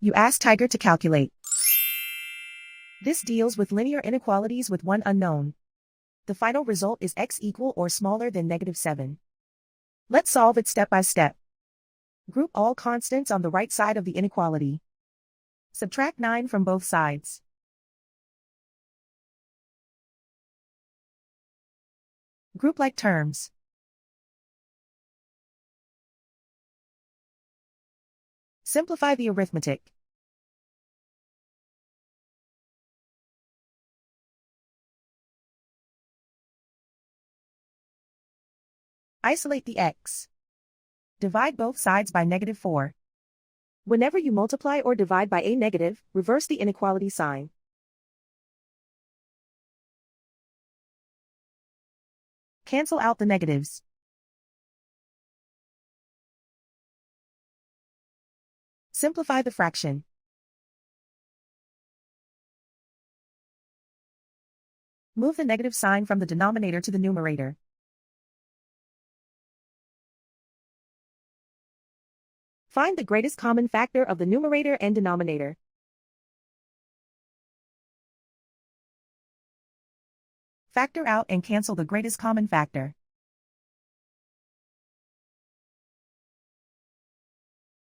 You ask Tiger to calculate. This deals with linear inequalities with one unknown. The final result is x equal or smaller than -7. Let's solve it step by step. Group all constants on the right side of the inequality. Subtract 9 from both sides. Group like terms. Simplify the arithmetic. Isolate the x. Divide both sides by -4. Whenever you multiply or divide by a negative, reverse the inequality sign. Cancel out the negatives. Simplify the fraction. Move the negative sign from the denominator to the numerator. Find the greatest common factor of the numerator and denominator. Factor out and cancel the greatest common factor.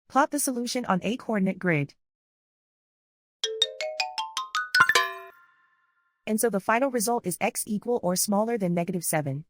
Plot the solution on a coordinate grid. And so the final result is x equal or smaller than -7.